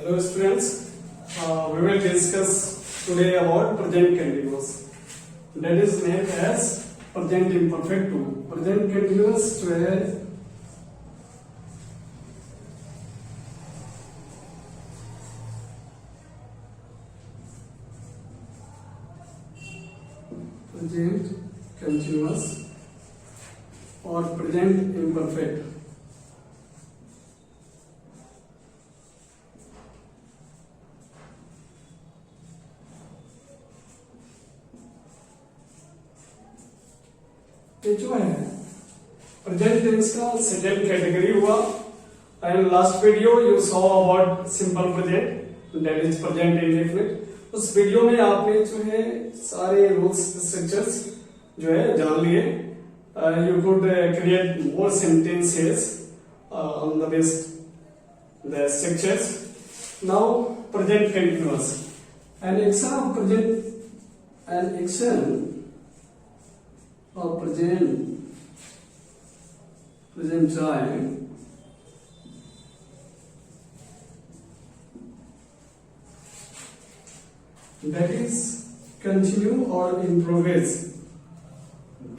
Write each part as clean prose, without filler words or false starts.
Hello students, we will discuss today about present continuous. That is named as present imperfect too. Present continuous जो है present continuous और present imperfect. ये जो है present tense का second category हुआ. And last video you saw about simple present that is present indefinite. उस video में आपने जो है सारे रूल्स स्ट्रक्चर्स जो है जान लिए. You could create more sentences on the based the structures. Now present continuous and action of present and action or present time that is continue or in progress,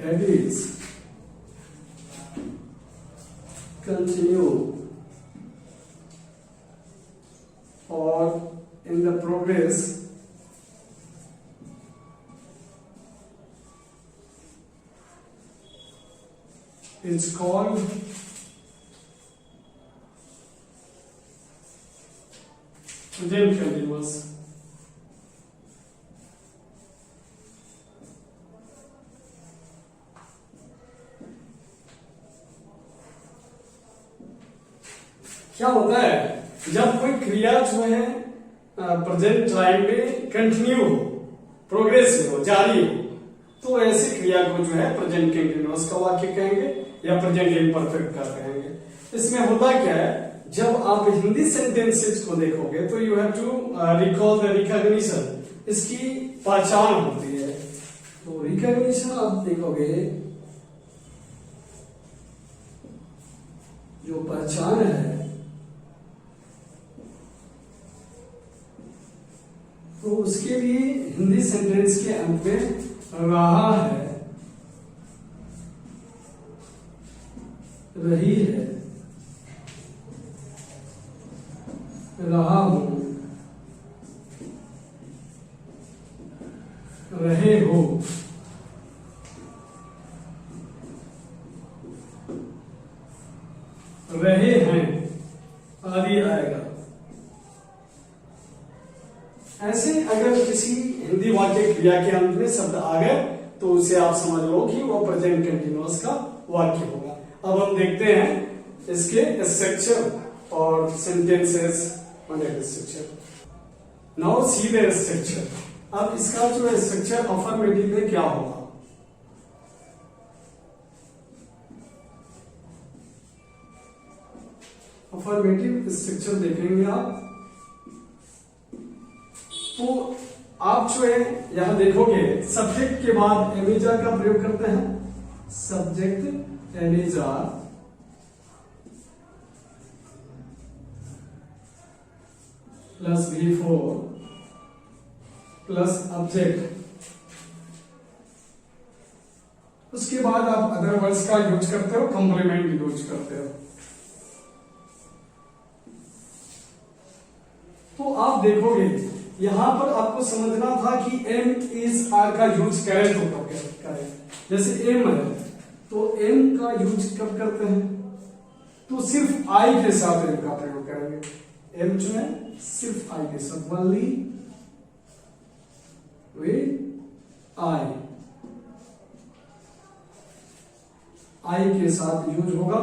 that is continue or in the progress is called present continuous. क्या होता है जब कोई क्रिया जो है present time में continue हो, प्रोग्रेस में हो, जारी हो, तो ऐसी क्रिया को जो है प्रेजेंट कंटिन्यूअस का वाक्य कहेंगे या प्रेजेंट इम्परफेक्ट का कहेंगे. इसमें होता क्या है, जब आप हिंदी सेंटेंसेस को देखोगे तो you have to recall the recognition. इसकी पहचान होती है. तो रिकॉग्निशन आप देखोगे, जो पहचान है तो उसके लिए हिंदी सेंटेंस के अंत में रहा है, रही है, रहा हूं, रहे हो, रहे हैं आदि आएगा. ऐसे अगर किसी हिंदी वाक्य क्रिया के अंत में शब्द आ गए तो उसे आप समझ लो कि वो प्रेजेंट कंटिन्यूअस का वाक्य होगा. अब हम देखते हैं इसके स्ट्रक्चर और sentences structure. Now see the structure. अब इसका जो स्ट्रक्चर अफर्मेटिव में क्या होगा. अफर्मेटिव स्ट्रक्चर देखेंगे आप तो आप जो है यहां देखोगे सब्जेक्ट के बाद एमेजा का प्रयोग करते हैं. Subject am is are plus V4 plus object. उसके बाद आप अदर वर्ड्स का यूज करते हो, कॉम्प्लीमेंट यूज करते हो. तो आप देखोगे यहां पर आपको समझना था कि एम इज आर का यूज करें तो कब करें. जैसे एम है तो एम का यूज कब करते हैं, तो सिर्फ आई के साथ एम का प्रयोग करेंगे. एम जो है सिर्फ आई के साथ, ओनली विद आई के साथ यूज होगा.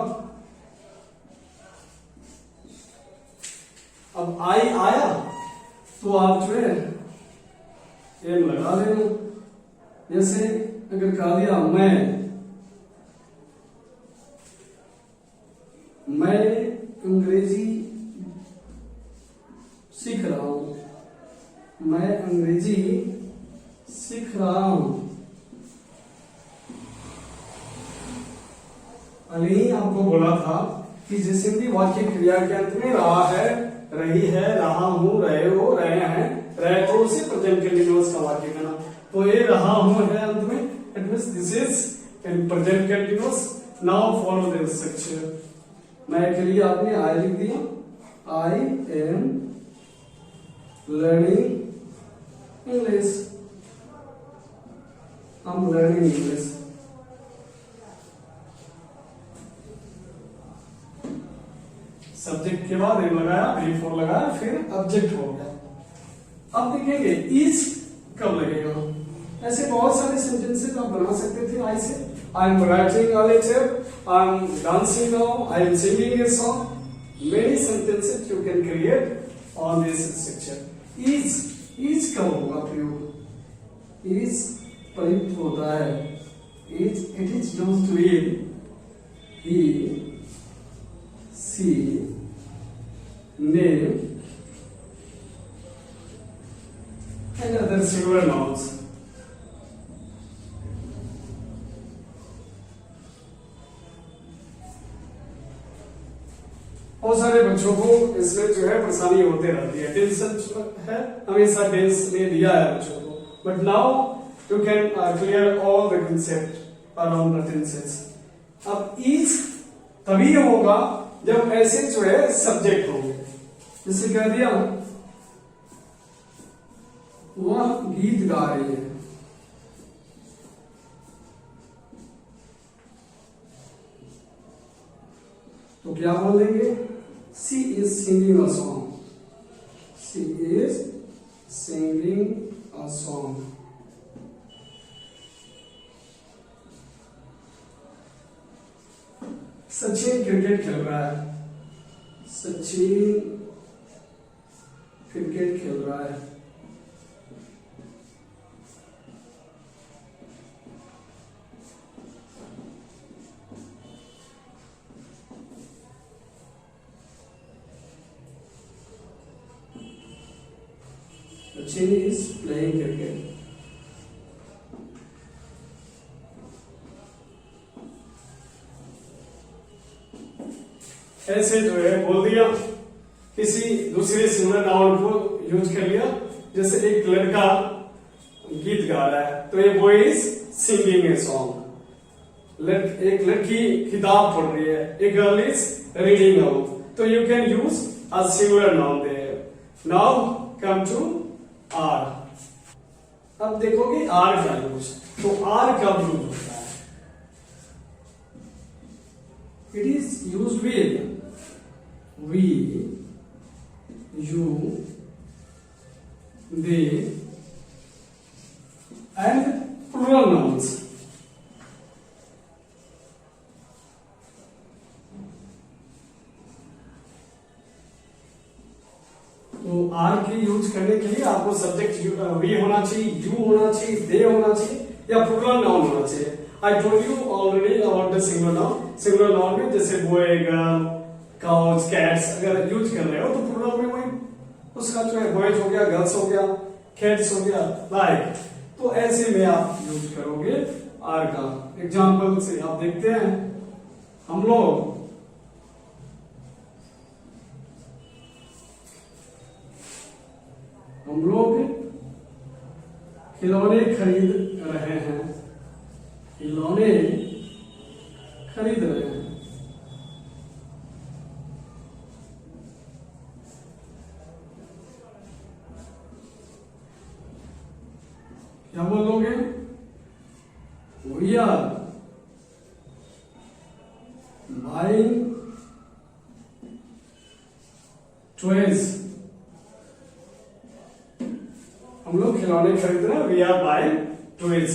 अब आई आया तो आप जो है एम लगा लेना. जैसे अगर कहा दिया मैं अंग्रेजी सीख रहा हूं, मैं अंग्रेजी सीख रहा हूं. अभी आपको बोला था कि जैसे भी वाक्य क्रिया के अंत में रहा है, रही है, रहा हूं, मैं के लिए आपने आई लिख दिया, I am learning English, I'm learning English. Subject के बाद एम लगाया, बिफोर लगाया, फिर ऑब्जेक्ट हो गया। अब देखेंगे इज कब लगेगा। ऐसे बहुत सारे सेंटेंसेस आप बना सकते थे आई से। I am writing a letter, I am dancing now, I am singing a song. Many sentences you can create on this structure. Is कब होगा प्रयोग? इज प्रयुक्त होता है, it is used with he, she, name and other singular nouns. बहुत सारे बच्चों को इसमें जो है परेशानी होते रहती है, टेंशन है, हमेशा टेंस ने दिया है बच्चों को, but now you can clear all the concept around the tenses. अब इज तभी होगा जब ऐसे जो है सब्जेक्ट होंगे। जैसे कह दिया वह गीत गा रही है, तो क्या बोलेंगे? She is singing a song, she is singing a song. Sachin cricket खेल रहा है, सचिन क्रिकेट खेल रहा है। Sachin is playing cricket. ऐसे जो है बोल दिया, किसी दूसरे सिंगुलर नाउन को यूज कर लिया। जैसे एक लड़का गीत गा रहा है, तो ये boy is singing a song. एक लड़की किताब पढ़ रही है, a girl is reading a book, तो you can use a singular noun there. Now come to are. अब देखोगे आर का यूज, तो आर कब यूज होता है? It is used with we, you, they and plural nouns. तो are के यूज करने के लिए आपको सब्जेक्ट वी होना चाहिए, यू होना चाहिए, दे होना चाहिए या प्लूरल नाउन होना चाहिए। I told you already about the singular noun. Singular noun में जैसे बॉय, गर्ल, काउज, कैट्स अगर यूज कर रहे हो तो प्लूरल में वही उसका जो है बॉयज हो गया, गर्ल्स हो गया, कैट्स हो गया, लाइक। तो ऐसे में आप यूज करोगे आर का। एग्जांपल से आप देखते हैं, हम लोग खिलौने खरीद रहे हैं, खिलौने खरीद रहे हैं। क्या बोलोगे? We are buying toys. हम लोग खिलौने खरीद रहे हैं। We are buying toys.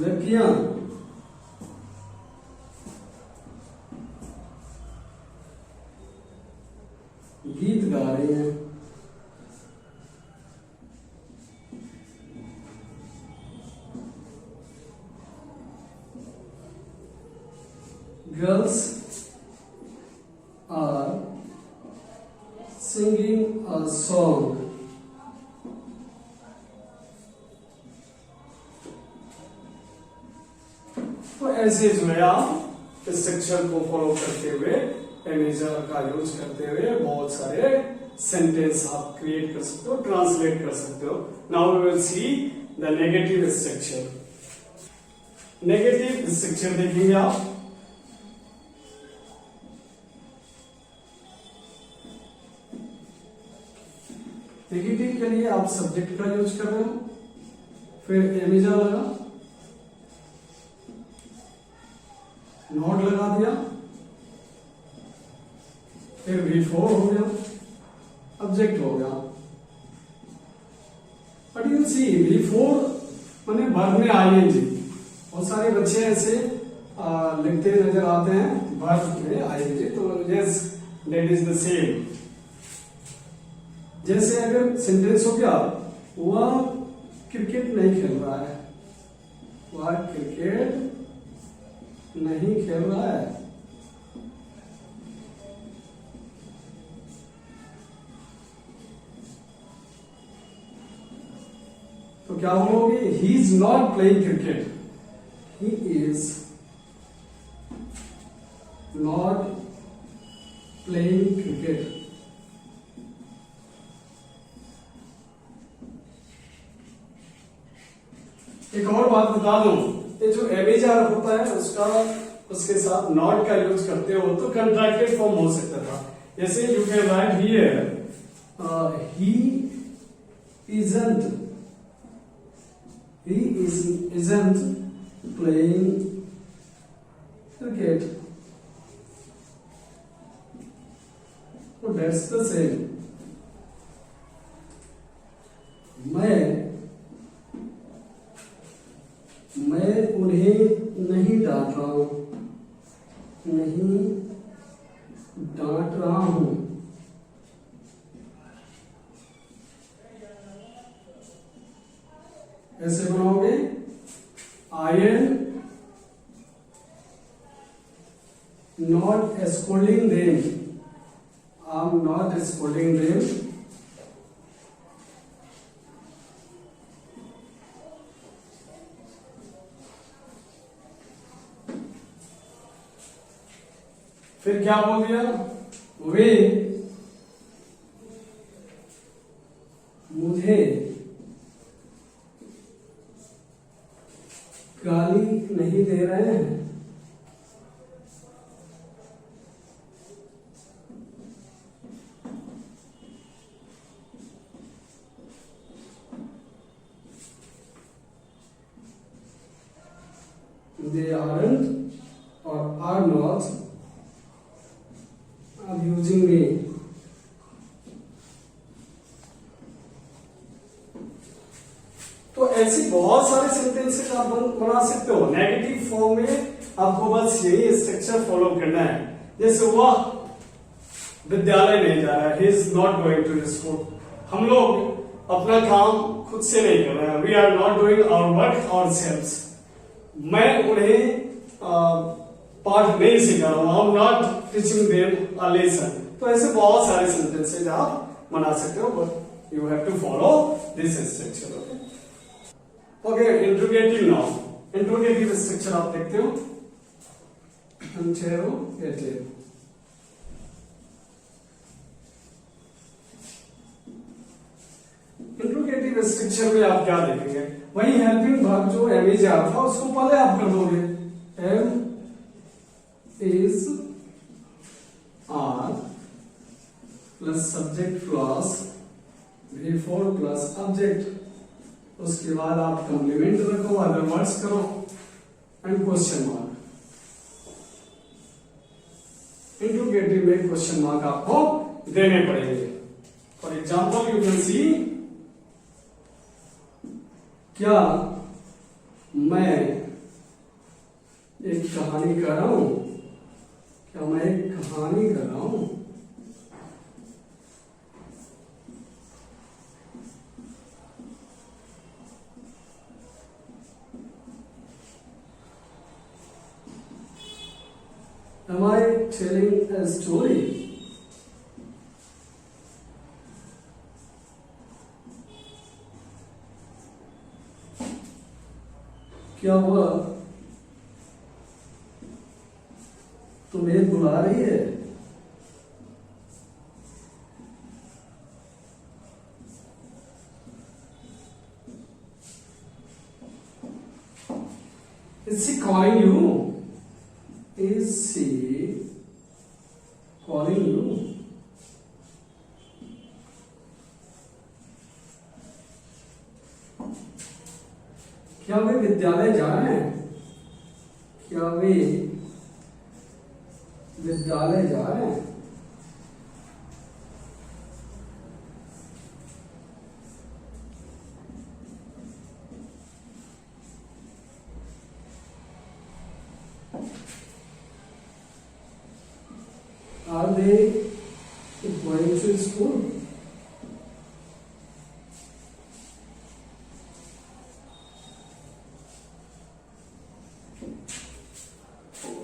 लड़कियां गीत गा रही हैं। Girls are singing a song. तो ऐसे जो है आप इस सेक्शन को फॉलो करते हुए, एमेजर का यूज करते हुए बहुत सारे सेंटेंस आप क्रिएट कर सकते हो, ट्रांसलेट कर सकते हो। Now we will see the negative section. Negative structure देखेंगे आप। नेगेटिव के लिए आप सब्जेक्ट का यूज कर रहे हो, फिर एमिजा लगा, नॉट लगा दिया, फिर V4 हो गया, ऑब्जेक्ट हो गया। बट यू सी V4 माने वर्ब में आईएनजी। बहुत सारे बच्चे ऐसे लिखते नजर आते हैं वर्ब में आईएनजी, तो yes that is the same. जैसे अगर सेंटेंस हो गया वह क्रिकेट नहीं खेल रहा है, वह क्रिकेट नहीं खेल रहा है, तो क्या बोलोगे? ही is not playing cricket, he is not playing cricket. एक और बात बता दूं, ये जो एमिजार होता है उसके साथ नॉट का यूज करते हो तो कंट्रैक्टेड फॉर्म हो सकता था। जैसे you can write here he isn't playing cricket, so that's the same। मैं उन्हें नहीं डांट रहा हूं, नहीं डांट रहा हूं। ऐसे बनाओगे, आई am not scolding them, I am not scolding them. फिर क्या बोल दिया? वे मुझे गाली नहीं दे रहे हैं, they aren't or are not abusing me। तो ऐसी बहुत सारे सेंटेंसेस आप बना सकते हो नेगेटिव फॉर्म में। आपको बस यही स्ट्रक्चर फॉलो करना है। जैसे वह विद्यालय नहीं जा रहा है, he is not going to school. हम लोग अपना काम खुद से नहीं कर रहे हैं, we are not doing our work ourselves. मैं उन्हें पाठ नहीं सिखा रहा हूं, I am not teaching them a lesson. तो ऐसे बहुत सारे सेंटेंसेस आप बना सकते हो, but you have to follow this structure. Okay, interrogative noun. Interrogative structure आप देखते हो, इंट्रोगेटिव स्ट्रक्चर में आप क्या देखेंगे? वही हेल्पिंग वर्ब जो एम इज आर था उसको पहले आप कर दोगे, am is are plus subject plus V4 plus object. उसके बाद आप कॉम्प्लीमेंट रखो, अदर वर्ड्स करो एंड क्वेश्चन मार्क। इंट्रोगेटिव में क्वेश्चन मार्क आपको देने पड़ेंगे। For example you can see, क्या मैं एक कहानी कर रहा हूं? क्या मैं एक कहानी कर रहा हूं? Am I telling a story? क्या वह तुम्हें बुला रही है? Is she calling you? Is she calling you? क्या वे विद्यालय जा रहे हैं? क्या वे विद्यालय जा रहे हैं? Are they going to school?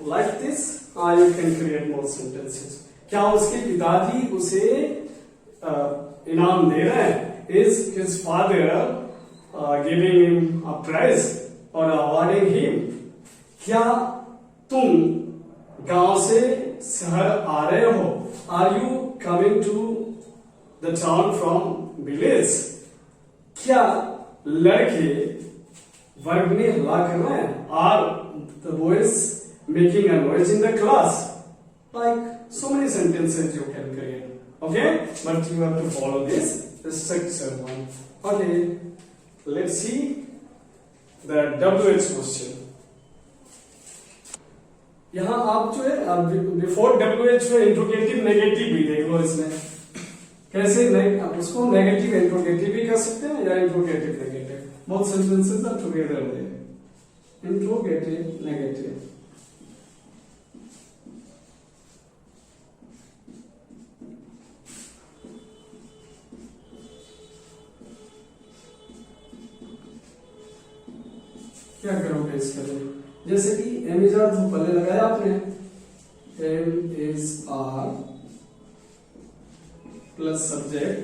Like this, you can create more sentences. क्या उसके पिताजी उसे इनाम दे रहे हैं? Is his father giving him a prize or awarding him? क्या तुम गांव से शहर आ रहे हो? Are you coming to the town from village? क्या लड़के वर्ग में हल्ला कर रहे हैं? Are the boys making a noise in the class? Like so many sentences you can create. Okay, but you have to follow this structure one. Okay, let's see the WH question. यहां आप जो है before WH में interrogative negative भी देख लो इसमें कैसे आप उसको नेगेटिव इंट्रोगेटिव भी कर सकते हैं या interrogative negative both sentences are together there interrogative negative क्या करोगे इसके लिए जैसे कि एम इज आर तो पहले लगाया आपने am is are plus subject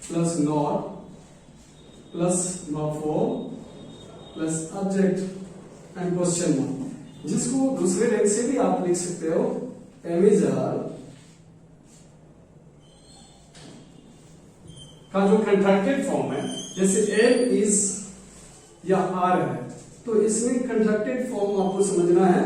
plus not plus मफो plus object and question mark जिसको दूसरे रंग से भी आप लिख सकते हो एम इज आर का जो कंट्रैक्टेड फॉर्म है जैसे एम इज या आर है तो इसमें कंट्रैक्टेड फॉर्म आपको समझना है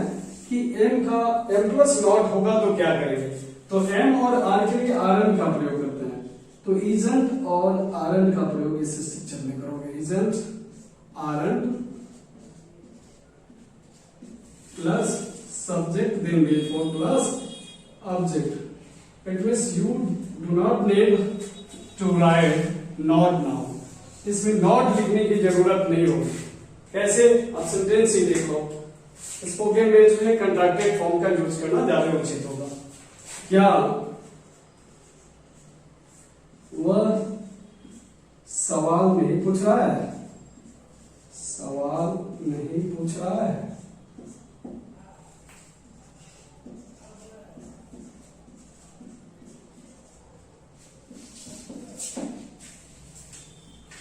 कि एम का एम प्लस नॉट होगा तो क्या करेंगे तो एम और आर के लिए आर एन का प्रयोग करते हैं तो इजेंट और आर एन का प्रयोग इस स्ट्रक्चर में करोगे isn't aren't plus subject then before plus object it means you do not need to write not now इसमें नॉट लिखने की जरूरत नहीं होगी कैसे आप सेंटेंस ही देख लो स्पोकन में जो है कंट्रैक्टेड फॉर्म का यूज करना ज्यादा उचित होगा क्या वह सवाल नहीं पूछ रहा है सवाल नहीं पूछ रहा है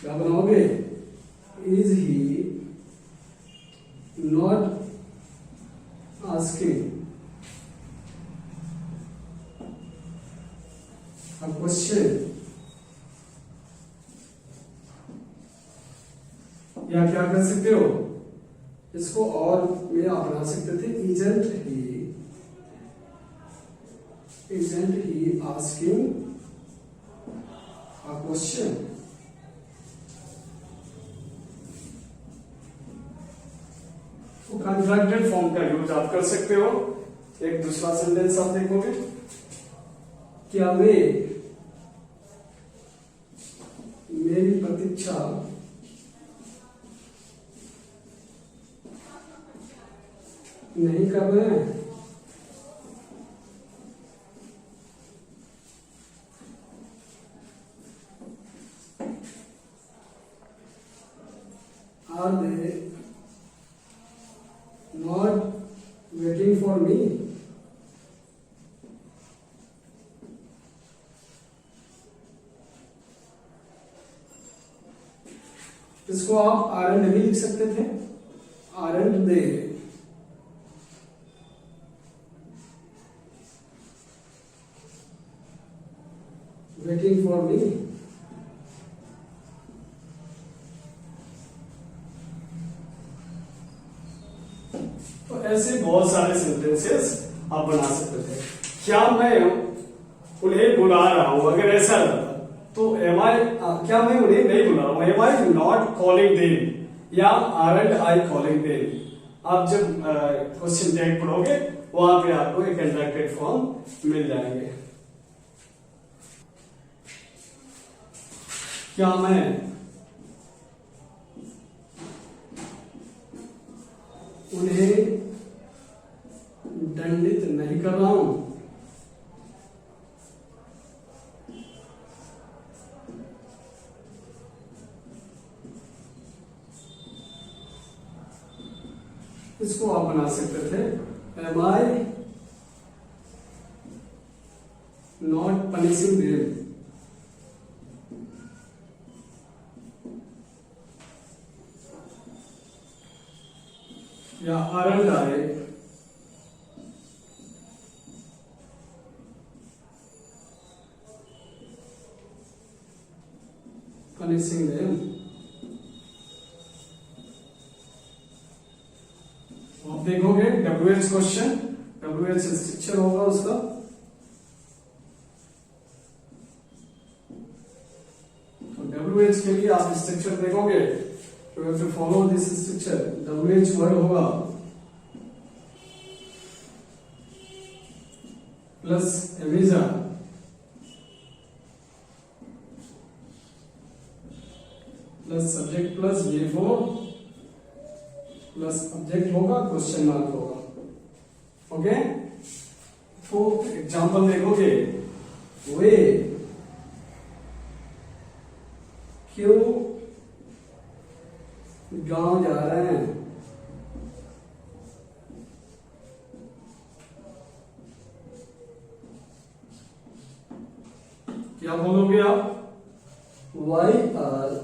क्या बनाओगे is he not asking a question या क्या कर सकते हो इसको और में आप बना सकते थे isn't he asking a question contracted form का यूज आप कर सकते हो एक दूसरा सेंटेंस आप देखोगे क्या वे मेरी प्रतीक्षा नहीं कर रहे हैं are they not waiting for me इसको आप आर एंड भी लिख सकते थे are and they waiting for me सारे सेंटेंसेस आप बना सकते थे। क्या मैं उन्हें बुला रहा हूं, अगर ऐसा रहता तो एम आई, क्या मैं उन्हें नहीं बुला रहा हूं, am I not calling them या आरंट आई कॉलिंग देम। आप जब क्वेश्चन टैग पढ़ोगे वहां पे आपको एक इंटरेक्टेड फॉर्म मिल जाएंगे। क्या मैं उन्हें दंडित नहीं कर रहा हूं, इसको आप बना सकते थे am I not punishing them या आरंट आई पनिशिंग देम। आप देखोगे WH क्वेश्चन, WH स्ट्रक्चर होगा उसका, तो WH के लिए आप स्ट्रक्चर देखोगे तो you have to follow this structure. WH word होगा प्लस एविजा plus subject plus V4 plus object होगा, क्वेश्चन मार्क होगा। ओके, तो एग्जांपल देखोगे, वे क्यों गांव जा रहे हैं, क्या बोलोगे आप, why are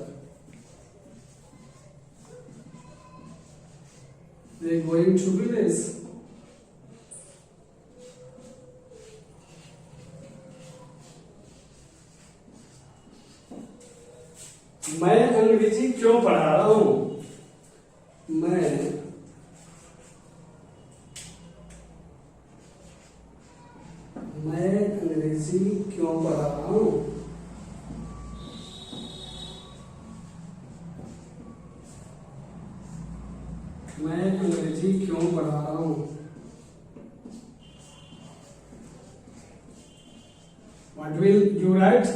they going to village। मैं अंग्रेजी क्यों पढ़ा रहा हूं, मैं अंग्रेजी क्यों पढ़ा रहा हूं, मैं अंग्रेजी क्यों पढ़ा रहा हूं। What will you write?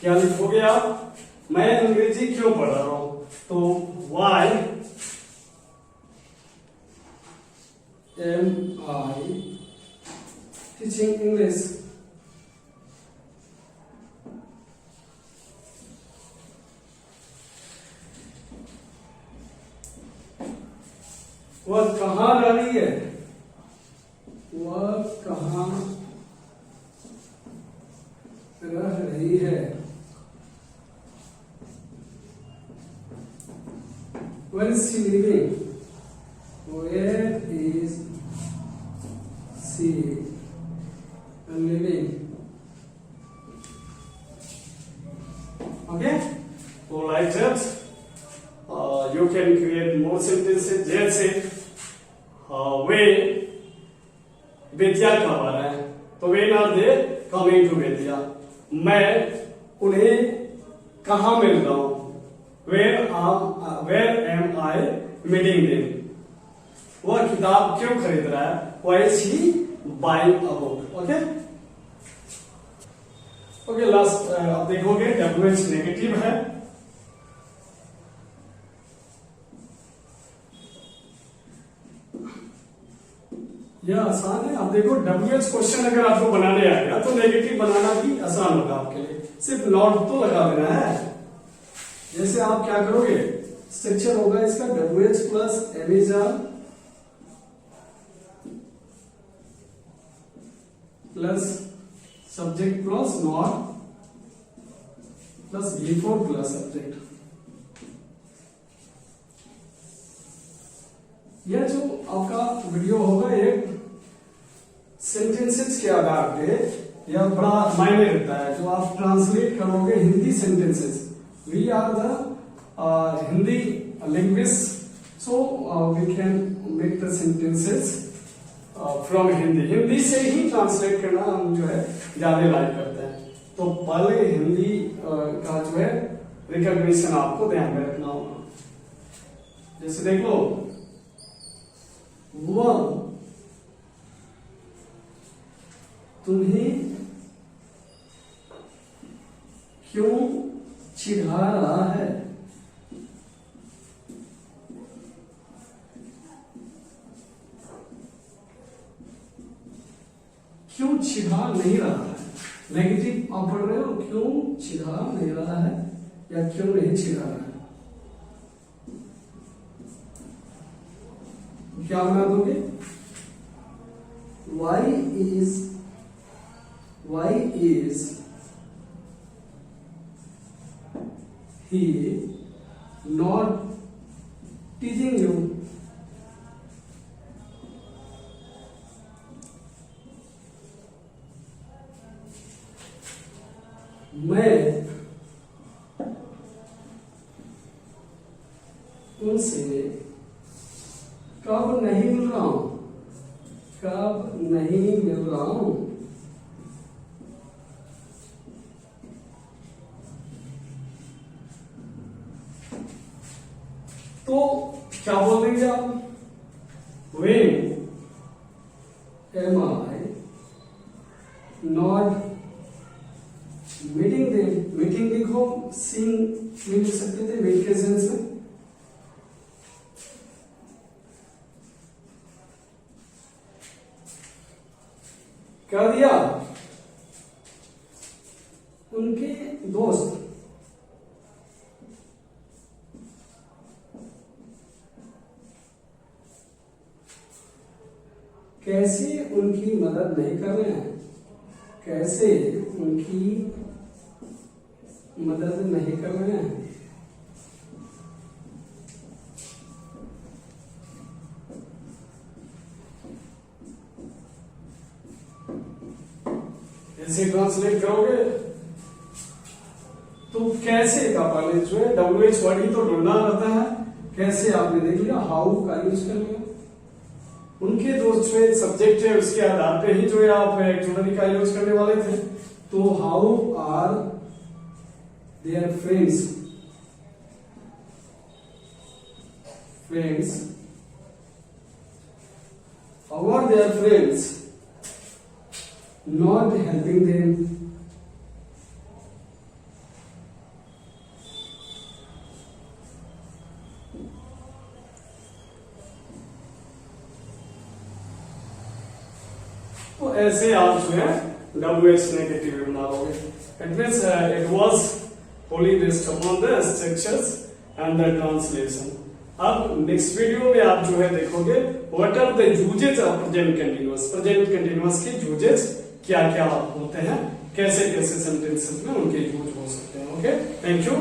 क्या लिखोगे आप, मैं अंग्रेजी क्यों पढ़ रहा हूं, तो why am I teaching English। वह कहाँ रह रही है, वह कहाँ रह रही है, where is she living, where is she living। Okay, so like that you can create more sentences। जैसे वे विद्या कब आ रहे हैं, तो when are they coming to Vidya. मैं उन्हें कहाँ मिल रहा हूं, where am I meeting them. वह किताब क्यों खरीद रहा है, why is he buying a book. Okay okay, last आप देखोगे WH नेगेटिव है, यह आसान है। आप देखो WH क्वेश्चन अगर आपको बनाने आएगा तो नेगेटिव बनाना भी आसान होगा आपके लिए, सिर्फ नॉट तो लगा देना है। जैसे आप क्या करोगे, स्ट्रक्चर होगा इसका WH plus am is are plus subject plus not plus V4 plus subject. यह जो आपका वीडियो होगा एक सेंटेंसेस के आधार पे यह बड़ा मायने रखता है। जो आप ट्रांसलेट करोगे Hindi sentences, we are the Hindi linguist, so we can make the sentences from Hindi, Hindi से ही ट्रांसलेट करना हम जो है ज्यादा लाइक करते हैं। तो पहले हिंदी का जो है रिकॉग्निशन आपको ध्यान में रखना होगा। जैसे देख लो, वह तुम्हें क्यों चिढ़ा रहा है? क्यों चिढ़ा नहीं रहा है? नेगेटिव आप पढ़ रहे हो, क्यों चिढ़ा नहीं रहा है या क्यों नहीं चिढ़ा रहा है, क्या बना दोगे? Why is he not teaching you? मैं उनसे कब नहीं मिल रहा हूं, कब नहीं मिल रहा हूं। तो क्या बोल देंगे आप? When am I not meeting them? Meeting लिखो, सीन में लिख सकते थे मीट के सेंस में। क्या दिया? उनके दोस्त कैसे उनकी मदद नहीं कर रहे हैं, कैसे उनकी मदद नहीं कर रहे हैं। ऐसे ट्रांसलेट करोगे तो कैसे का पहले जो है WH वर्ड ही तो ढूंढना रहता है। कैसे आपने देख लिया, हाउ का यूज कर लिया। उनके दोस्त जो सब्जेक्ट है उसके आधार पे ही जो है आप एक्चुअली का यूज करने वाले थे। तो how are their friends, how are their friends not helping them? तो ऐसे आप जो है WH नेगेटिव बना लोगे। It means it was fully based upon the structures and the translation. अब नेक्स्ट वीडियो में आप जो है देखोगे what are the uses of present continuous. Present continuous के यूजेज क्या क्या होते हैं, कैसे कैसे सेंटेंसेस में उनके यूज हो सकते हैं। Okay, thank you.